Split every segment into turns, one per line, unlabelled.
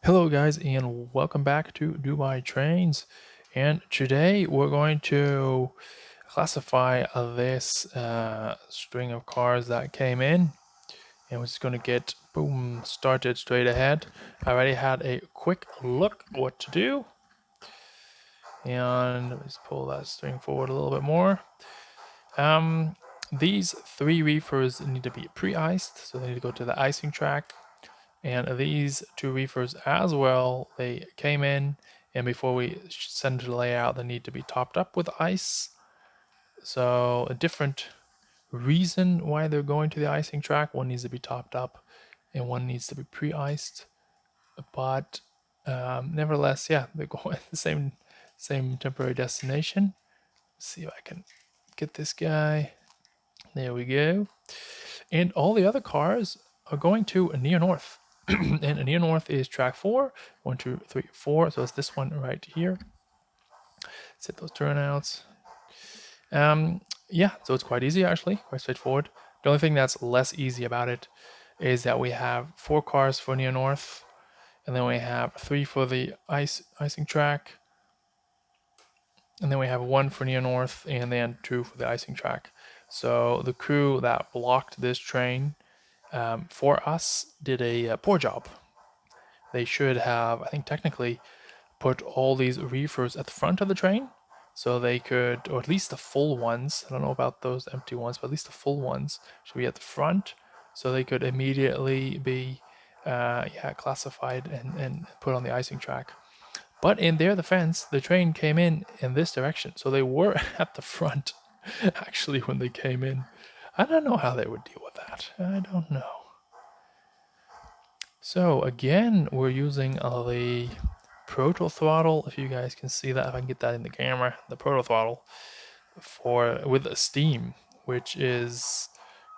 Hello guys and welcome back to Dubai Trains, and today we're going to classify this string of cars that came in, and we're just going to get boom started straight ahead. I already had a quick look what to do, and let's pull that string forward a little bit more. These three reefers need to be pre-iced, so they need to go to the icing track. And these two reefers as well, they came in, and before we send to the layout, they need to be topped up with ice. So a different reason why they're going to the icing track. One needs to be topped up and one needs to be pre-iced. But nevertheless, yeah, they're going the same temporary destination. Let's see if I can get this guy. There we go. And all the other cars are going to near north. And near north is track 4. 1, 2, 3, 4. So it's this one right here. Set those turnouts. Yeah, so it's quite easy actually, quite straightforward. The only thing that's less easy about it is that we have 4 cars for near north, and then we have 3 for the icing track, and then we have 1 for near north, and then 2 for the icing track. So the crew that blocked this train for us did a poor job. They should have, I think technically, put all these reefers at the front of the train so they could, or at least the full ones, I don't know about those empty ones, but at least the full ones should be at the front so they could immediately be classified and put on the icing track. But in their defense, the train came in this direction, so they were at the front actually when they came in. I don't know how they would deal with that. I don't know. So again, we're using the proto throttle. If you guys can see that, if I can get that in the camera, the proto throttle with a steam, which is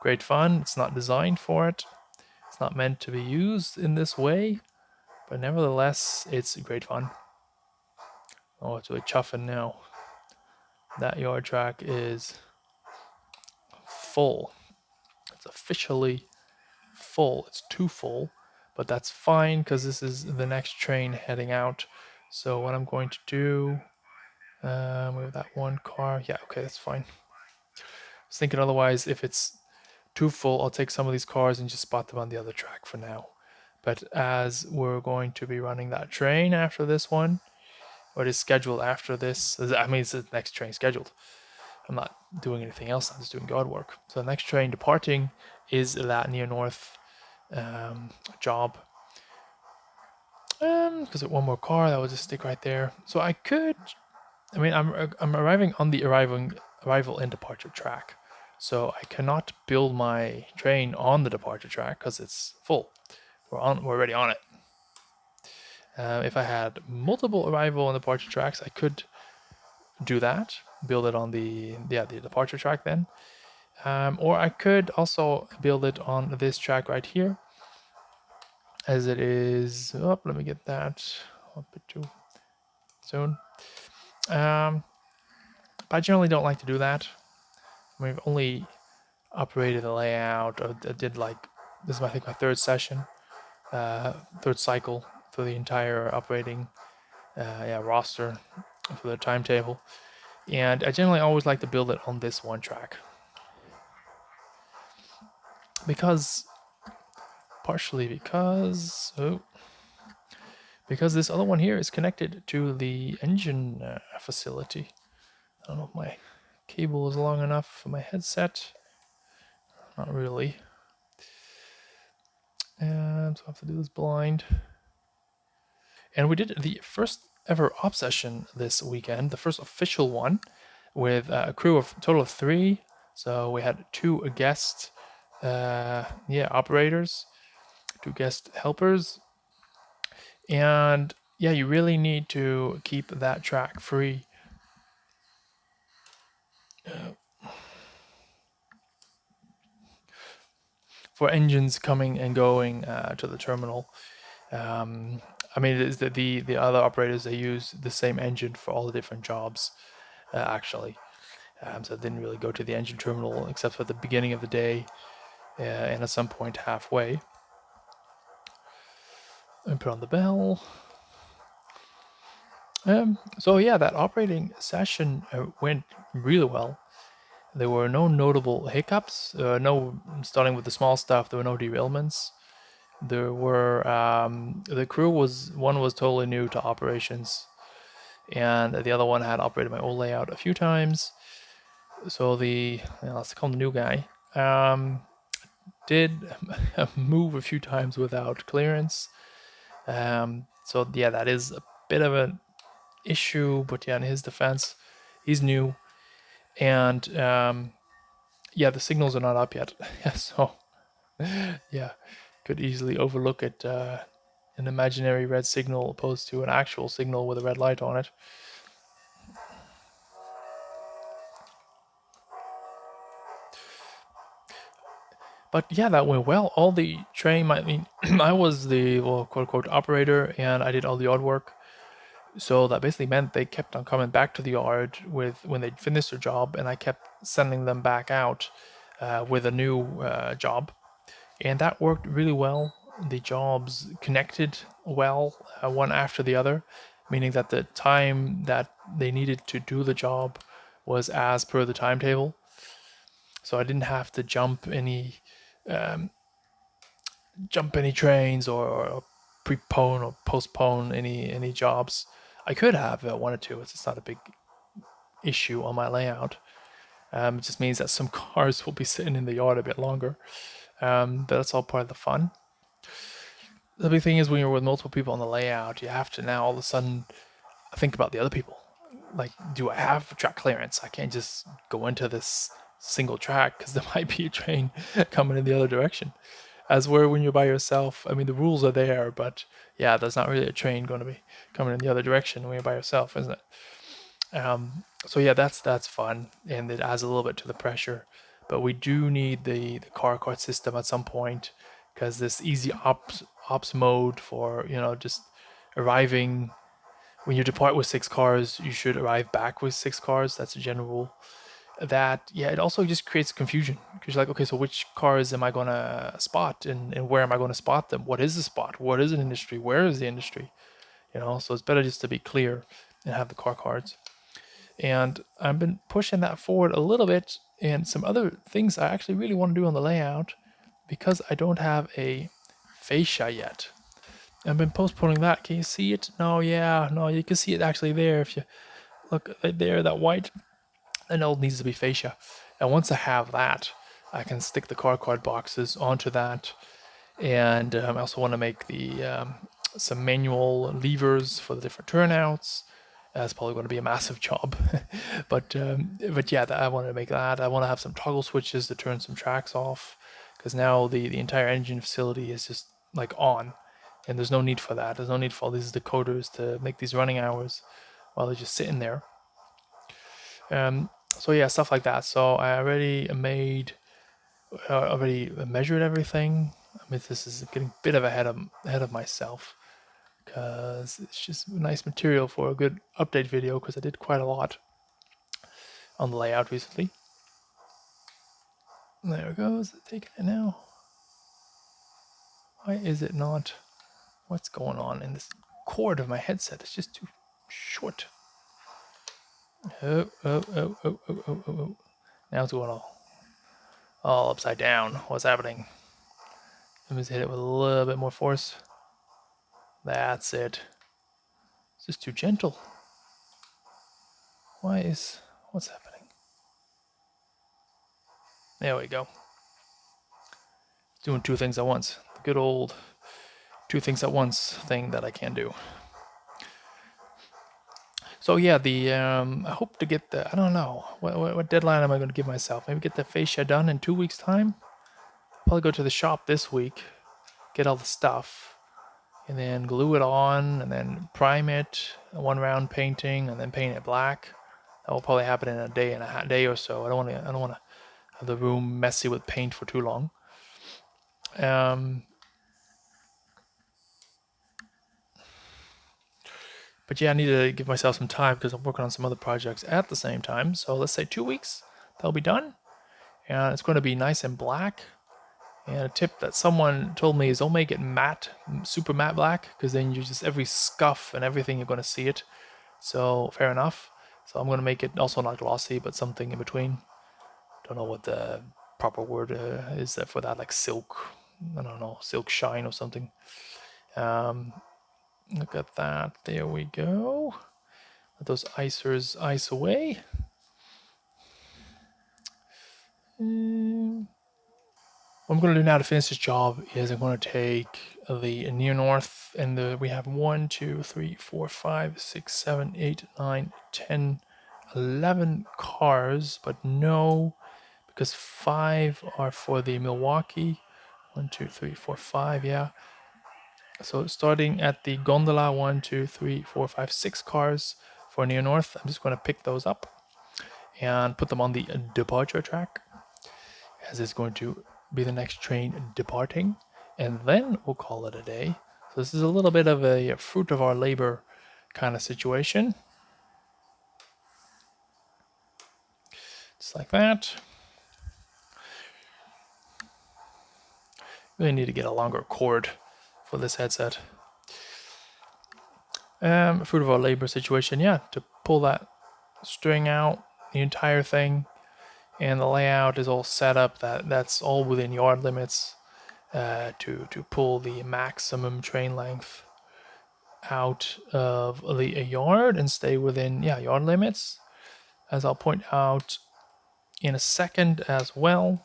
great fun. It's not designed for it. It's not meant to be used in this way, but nevertheless, it's great fun. Oh, it's really chuffing now. That yard track is full. It's officially full. It's too full, but that's fine because this is the next train heading out. So what I'm going to do, with that one car, yeah, okay, that's fine. I was thinking otherwise, if it's too full, I'll take some of these cars and just spot them on the other track for now. But as we're going to be running that train after this one, what is scheduled after this, I mean, it's the next train scheduled. I'm not doing anything else, I'm just doing guard work. So the next train departing is that near north job. Because one more car that will just stick right there. So I could, I mean, I'm arriving on the arrival and departure track. So I cannot build my train on the departure track because it's full. We're already on it. If I had multiple arrival and departure tracks, I could do that, build it on the departure track then, or I could also build it on this track right here, as it is. Oh, let me get that a bit too soon. But I generally don't like to do that. We've only operated the layout. I did like this is I think my third session, third cycle for the entire operating roster for the timetable, and I generally always like to build it on this one track because partially because because this other one here is connected to the engine facility. I don't know if my cable is long enough for my headset. Not really. And so I have to do this blind. And we did the first ever op session this weekend, the first official one, with a crew of total of 3. So we had 2 guest operators, 2 guest helpers. And yeah, you really need to keep that track free. For engines coming and going to the terminal. I mean, it is that the other operators, they use the same engine for all the different jobs, actually. So it didn't really go to the engine terminal except for the beginning of the day and at some point halfway. and put on the bell. So yeah, that operating session went really well. There were no notable hiccups. No, starting with the small stuff, there were no derailments. There were the crew was totally new to operations, and the other one had operated my old layout a few times. So let's call him the new guy, did move a few times without clearance. So yeah, that is a bit of an issue, but yeah, in his defense, he's new, and yeah, the signals are not up yet. So yeah, could easily overlook it, an imaginary red signal opposed to an actual signal with a red light on it. But yeah, that went well. All the train, I mean, I was the quote unquote operator, and I did all the yard work. So that basically meant they kept on coming back to the yard with when they'd finished their job, and I kept sending them back out with a new job, and that worked really well. The jobs connected well, one after the other, meaning that the time that they needed to do the job was as per the timetable. So I didn't have to jump any trains or prepone or postpone any jobs. I could have wanted to. It's not a big issue on my layout. It just means that some cars will be sitting in the yard a bit longer. But that's all part of the fun. The big thing is when you're with multiple people on the layout, you have to now all of a sudden think about the other people. Like, do I have track clearance? I can't just go into this single track because there might be a train coming in the other direction. As where when you're by yourself, I mean, the rules are there, but yeah, there's not really a train going to be coming in the other direction when you're by yourself, isn't it? So yeah, that's fun, and it adds a little bit to the pressure. But we do need the car cart system at some point, because this easy ops mode for just arriving when you depart with 6 cars, you should arrive back with 6 cars. That's a general rule. That yeah, it also just creates confusion because you're like, okay, so which cars am I gonna spot, and where am I gonna spot them? What is the spot? What is an industry? Where is the industry? So it's better just to be clear and have the car cards. And I've been pushing that forward a little bit, and some other things I actually really want to do on the layout because I don't have a fascia yet. I've been postponing that. Can you see it? No, yeah, no, you can see it actually there. If you look right there, that white, and it needs to be fascia. And once I have that, I can stick the car card boxes onto that. And I also want to make the some manual levers for the different turnouts. That's probably going to be a massive job, but yeah, I want to make that. I want to have some toggle switches to turn some tracks off, because now the entire engine facility is just like on, and there's no need for that. There's no need for all these decoders to make these running hours while they're just sitting there. So yeah, stuff like that. So I already measured everything. I mean, this is getting a bit of ahead of myself, because it's just nice material for a good update video, because I did quite a lot on the layout recently. There it goes. Is it taking it now? Why is it not? What's going on in this cord of my headset? It's just too short. Oh. Now it's going all upside down. What's happening? Let me just hit it with a little bit more force. That's it. It's just too gentle. What's happening? There we go. Doing 2 things at once. The good old 2 things at once thing that I can do. So yeah, I hope to get I don't know, what deadline am I going to give myself? Maybe get the fascia done in 2 weeks' time? Probably go to the shop this week, get all the stuff, and then glue it on, and then prime it, 1 round painting, and then paint it black. That will probably happen in a day or so. I don't want to have the room messy with paint for too long. But yeah, I need to give myself some time because I'm working on some other projects at the same time. So let's say 2 weeks, that'll be done. And it's going to be nice and black. And a tip that someone told me is don't make it matte, super matte black, because then you just every scuff and everything you're going to see it. So fair enough. So I'm going to make it also not glossy, but something in between. Don't know what the proper word is for that, like silk. I don't know, silk shine or something. Look at that. There we go. Let those icers ice away. What I'm going to do now to finish this job is I'm going to take the near north, and we have 1, 2, 3, 4, 5, 6, 7, 8, 9, 10, 11 cars, but no, because 5 are for the Milwaukee. 1, 2, 3, 4, 5, yeah. So starting at the gondola, 1, 2, 3, 4, 5, 6 cars for near north. I'm just going to pick those up and put them on the departure track, as it's going to be the next train departing, and then we'll call it a day. So this is a little bit of a fruit of our labor kind of situation. Just like that. Really need to get a longer cord for this headset. Fruit of our labor situation, yeah, to pull that string out, the entire thing, and the layout is all set up that's all within yard limits to pull the maximum train length out of a yard and stay within yard limits, as I'll point out in a second as well.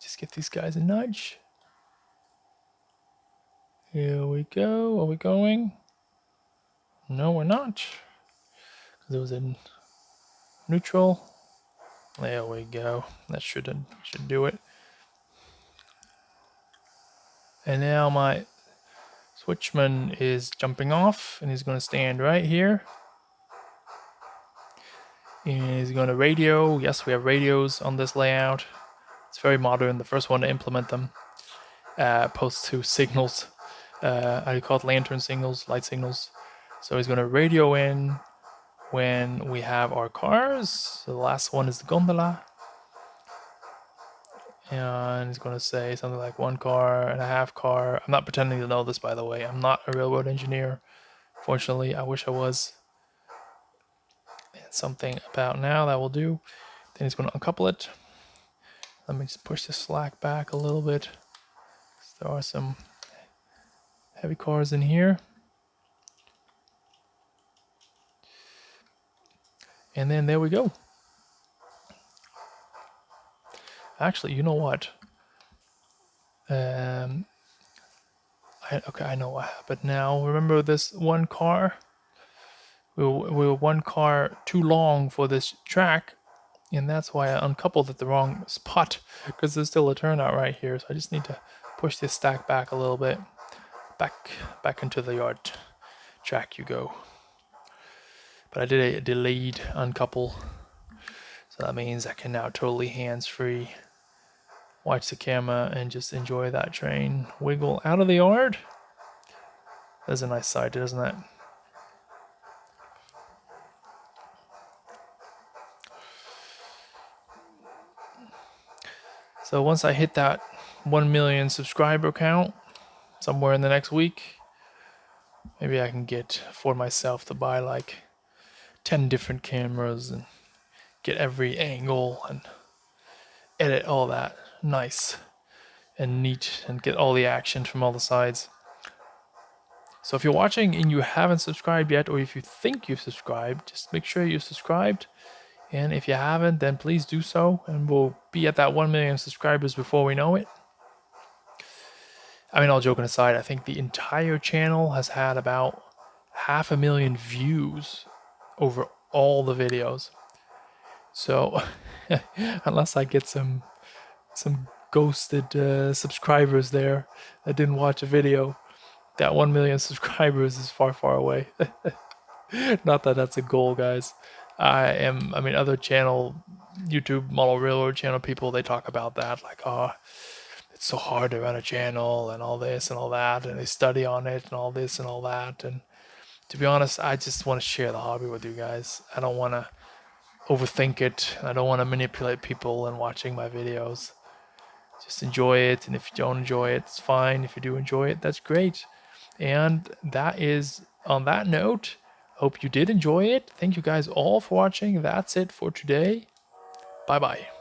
Just give these guys a nudge. Here we go. Are we going? No, we're not. It was in neutral. There we go. That should do it. And now my switchman is jumping off, and he's going to stand right here. And he's going to radio. Yes, we have radios on this layout. It's very modern. The first one to implement them. Opposed to signals. I call it lantern signals, light signals. So he's going to radio in when we have our cars. So the last one is the gondola. And he's going to say something like 1 car and a half car. I'm not pretending to know this, by the way. I'm not a railroad engineer. Fortunately, I wish I was. And something about now that will do. Then he's going to uncouple it. Let me just push the slack back a little bit. There are some heavy cars in here. And then there we go. Actually, you know what? I know what happened now. Remember this 1 car? We were 1 car too long for this track, and that's why I uncoupled at the wrong spot, because there's still a turnout right here. So I just need to push this stack back a little bit. Back into the yard track you go. But I did a delayed uncouple, so that means I can now totally hands-free watch the camera and just enjoy that train wiggle out of the yard. That's a nice sight, isn't it? So once I hit that 1 million subscriber count somewhere in the next week, maybe I can afford myself to buy like 10 different cameras and get every angle and edit all that nice and neat and get all the action from all the sides. So if you're watching and you haven't subscribed yet, or if you think you've subscribed, just make sure you're subscribed. And if you haven't, then please do so, and we'll be at that 1 million subscribers before we know it. I mean, all joking aside, I think the entire channel has had about 500,000 views over all the videos. So unless I get some ghosted subscribers there that didn't watch a video, that 1 million subscribers is far, far away. Not that that's a goal, guys. I mean, other YouTube model railroad channel people, they talk about that, like, oh, it's so hard to run a channel and all this and all that, and they study on it and all this and all that. And to be honest, I just want to share the hobby with you guys. I don't want to overthink it. I don't want to manipulate people and watching my videos. Just enjoy it, and if you don't enjoy it, it's fine. If you do enjoy it, that's great. And that is, on that note, hope you did enjoy it. Thank you guys all for watching. That's it for today. Bye bye.